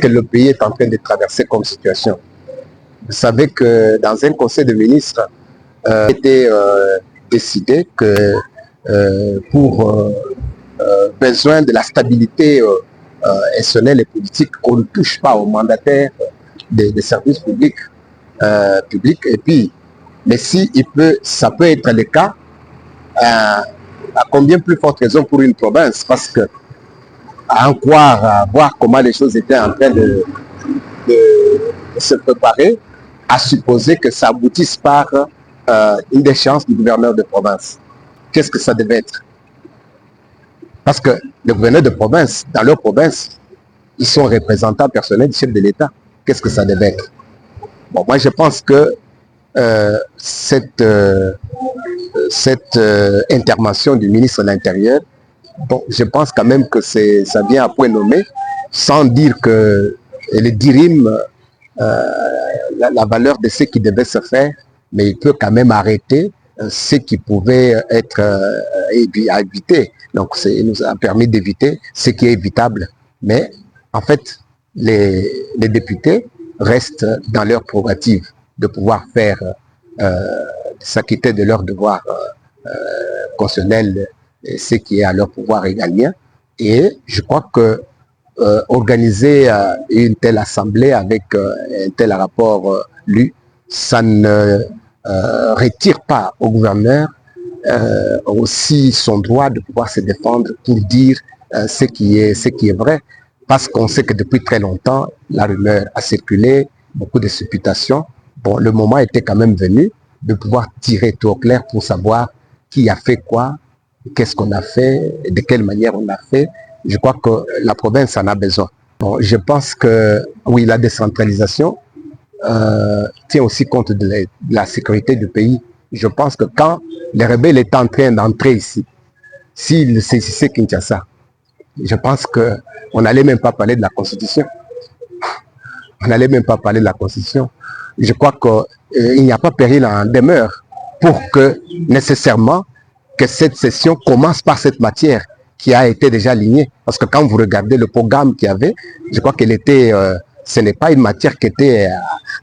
que le pays est en train de traverser comme situation. Vous savez que dans un conseil de ministres, il a été décidé que pour besoin de la stabilité institutionnelle et politique, qu'on ne touche pas aux mandataires des services publics, et puis, mais si ça peut être le cas, à combien plus forte raison pour une province, parce que à voir comment les choses étaient en train de se préparer, à supposer que ça aboutisse par une déchéance du gouverneur de province. Qu'est-ce que ça devait être? Parce que les gouverneurs de province, dans leur province, ils sont représentants personnels du chef de l'État. Qu'est-ce que ça devait être? Bon, moi je pense que cette intervention du ministre de l'Intérieur, bon, je pense quand même que ça vient à point nommé, sans dire que les dirimes la valeur de ce qui devait se faire, mais il peut quand même arrêter ce qui pouvait être évité. Donc, il nous a permis d'éviter ce qui est évitable. Mais, en fait, les députés restent dans leur prérogative de pouvoir faire s'acquitter de leur devoir constitutionnel, ce qui est à leur pouvoir régalien. Et je crois que organiser une telle assemblée avec un tel rapport lu, ça ne retire pas au gouverneur aussi son droit de pouvoir se défendre pour dire ce qui est vrai, parce qu'on sait que depuis très longtemps, la rumeur a circulé, beaucoup de supputations. Bon, le moment était quand même venu de pouvoir tirer tout au clair pour savoir qui a fait quoi, qu'est-ce qu'on a fait, de quelle manière on a fait. Je crois que la province en a besoin. Bon, je pense que, oui, la décentralisation tient aussi compte de la sécurité du pays. Je pense que quand les rebelles étaient en train d'entrer ici, s'ils saisissaient Kinshasa, je pense qu'on n'allait même pas parler de la Constitution. On n'allait même pas parler de la Constitution. Je crois qu'il n'y a pas péril en demeure pour que, nécessairement, que cette session commence par cette matière qui a été déjà alignée. Parce que quand vous regardez le programme qu'il y avait, je crois qu'elle était, ce n'est pas une matière qui était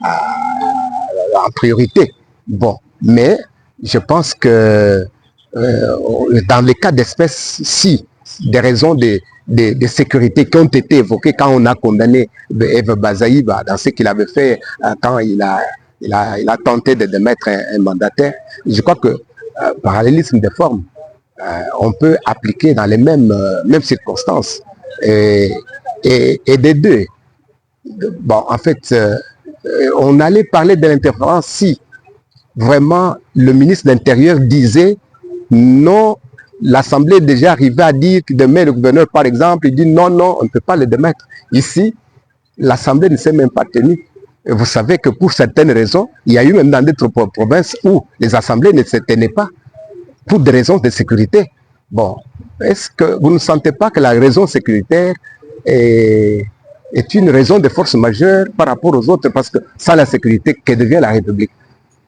en priorité. Bon, mais je pense que dans les cas d'espèce, si des raisons de sécurité qui ont été évoquées quand on a condamné Eve Bazaïba dans ce qu'il avait fait quand il a tenté de mettre un mandataire, je crois que parallélisme de forme, on peut appliquer dans les mêmes circonstances. Et des deux. Bon, en fait, on allait parler de l'interférence si vraiment le ministre de l'Intérieur disait non, l'Assemblée est déjà arrivée à dire que demain le gouverneur, par exemple, il dit non, non, on ne peut pas le démettre. Ici, l'Assemblée ne s'est même pas tenue. Et vous savez que pour certaines raisons, il y a eu même dans d'autres provinces où les assemblées ne se tenaient pas pour des raisons de sécurité. Bon, est-ce que vous ne sentez pas que la raison sécuritaire est une raison de force majeure par rapport aux autres? Parce que sans la sécurité, que devient la République?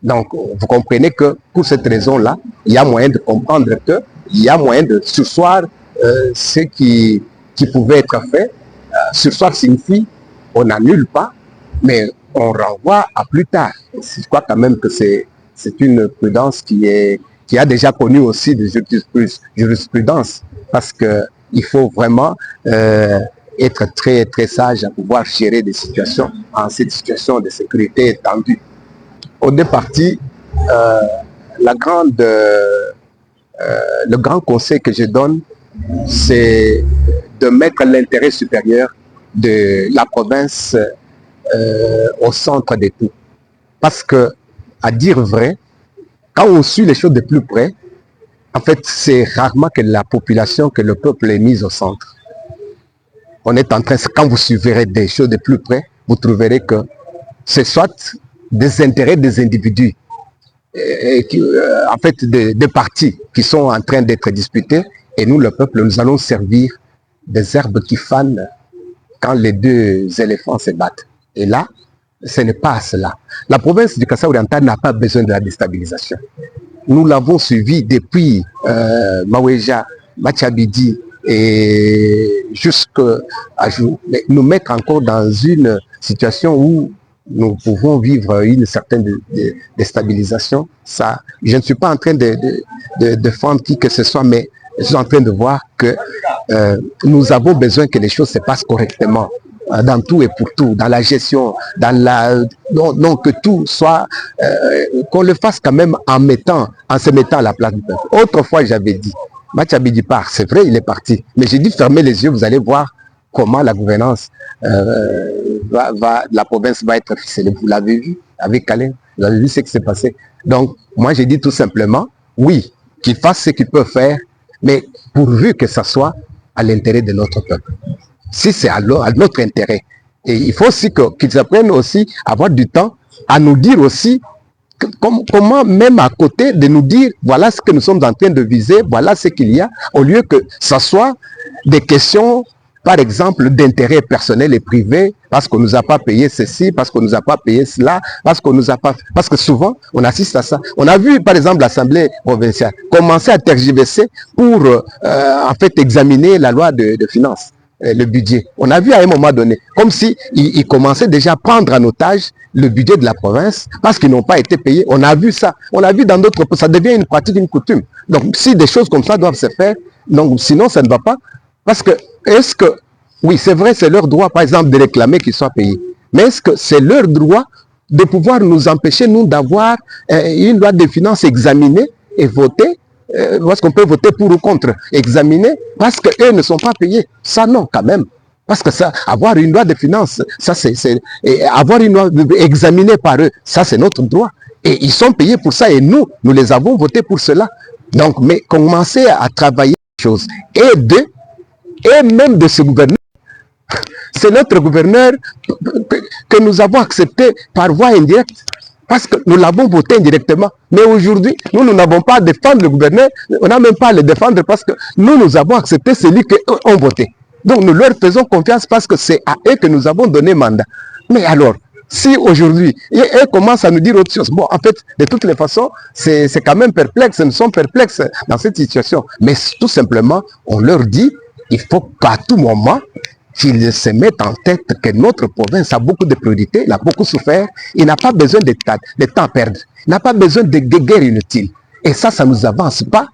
Donc, vous comprenez que pour cette raison-là, il y a moyen de comprendre qu'il y a moyen de sursoir ce qui pouvait être fait. Sursoir signifie on n'annule pas, mais on renvoie à plus tard. Je crois quand même que c'est une prudence qui a déjà connu aussi de jurisprudence, parce qu'il faut vraiment être très, très sage à pouvoir gérer des situations en cette situation de sécurité tendue. Au départ, le grand conseil que je donne, c'est de mettre l'intérêt supérieur de la province au centre de tout. Parce que, à dire vrai, quand on suit les choses de plus près, en fait, c'est rarement que la population, que le peuple est mis au centre. On est en train, quand vous suivrez des choses de plus près, vous trouverez que c'est soit des intérêts des individus, en fait des partis qui sont en train d'être disputés, et nous, le peuple, nous allons servir des herbes qui fanent quand les deux éléphants se battent. Et là, ce n'est pas cela. La province du Kasaï-Oriental n'a pas besoin de la déstabilisation. Nous l'avons suivi depuis Maweja, Machabidi, et nous mettre encore dans une situation où nous pouvons vivre une certaine déstabilisation. Ça, je ne suis pas en train de défendre qui que ce soit, mais je suis en train de voir que nous avons besoin que les choses se passent correctement, dans tout et pour tout, dans la gestion, non, que tout soit, qu'on le fasse quand même en se mettant à la place du peuple. Autrefois, j'avais dit, Machabidi part, c'est vrai, il est parti, mais j'ai dit fermez les yeux, vous allez voir comment la gouvernance la province va être ficelée. Vous l'avez vu avec Calais, vous avez vu ce qui s'est passé. Donc, moi j'ai dit tout simplement, oui, qu'ils fassent ce qu'ils peuvent faire, mais pourvu que ça soit à l'intérêt de notre peuple. Si c'est à notre intérêt. Et il faut aussi qu'ils apprennent aussi à avoir du temps à nous dire aussi comment même à côté de nous dire voilà ce que nous sommes en train de viser, voilà ce qu'il y a, au lieu que ça soit des questions, par exemple, d'intérêt personnel et privé, parce qu'on ne nous a pas payé ceci, parce qu'on ne nous a pas payé cela, parce qu'on nous a pas... Parce que souvent, on assiste à ça. On a vu, par exemple, l'Assemblée provinciale commencer à tergiverser pour, en fait, examiner la loi de finances, le budget. On a vu à un moment donné, comme si ils commençaient déjà à prendre en otage le budget de la province, parce qu'ils n'ont pas été payés. On a vu ça. On a vu dans d'autres... Ça devient une pratique, une coutume. Donc, si des choses comme ça doivent se faire, donc, sinon, ça ne va pas. Parce que, est-ce que, oui, c'est vrai, c'est leur droit, par exemple, de réclamer qu'ils soient payés. Mais est-ce que c'est leur droit de pouvoir nous empêcher, nous, d'avoir une loi de finances examinée et votée, parce qu'on peut voter pour ou contre, examinée, parce qu'eux ne sont pas payés. Ça, non, quand même. Parce que ça, avoir une loi de finances, ça, avoir une loi examinée par eux, ça, c'est notre droit. Et ils sont payés pour ça, et nous les avons votés pour cela. Donc, mais commencer à travailler les choses. Et même de ce gouverneur, c'est notre gouverneur que nous avons accepté par voie indirecte, parce que nous l'avons voté indirectement. Mais aujourd'hui, nous n'avons pas à défendre le gouverneur, on n'a même pas à le défendre parce que nous avons accepté celui qu'eux ont voté. Donc nous leur faisons confiance parce que c'est à eux que nous avons donné mandat. Mais alors, si aujourd'hui, eux commencent à nous dire autre chose, bon, en fait, de toutes les façons, c'est quand même perplexe, nous sommes perplexes dans cette situation. Mais tout simplement, on leur dit, il faut qu'à tout moment, qu'ils se mettent en tête que notre province a beaucoup de priorités, il a beaucoup souffert, il n'a pas besoin de temps à perdre, il n'a pas besoin de guerre inutile. Et ça ne nous avance pas,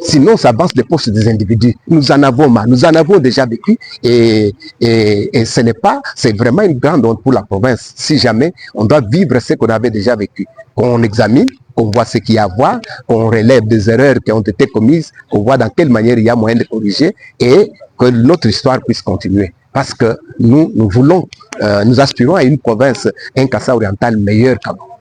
sinon ça avance les poches des individus. Nous en avons marre, nous en avons déjà vécu et ce n'est pas, c'est vraiment une grande honte pour la province. Si jamais on doit vivre ce qu'on avait déjà vécu, qu'on examine, qu'on voit ce qu'il y a à voir, qu'on relève des erreurs qui ont été commises, qu'on voit dans quelle manière il y a moyen de corriger et que notre histoire puisse continuer. Parce que nous voulons, nous aspirons à une province, un Kassa oriental meilleur qu'avant.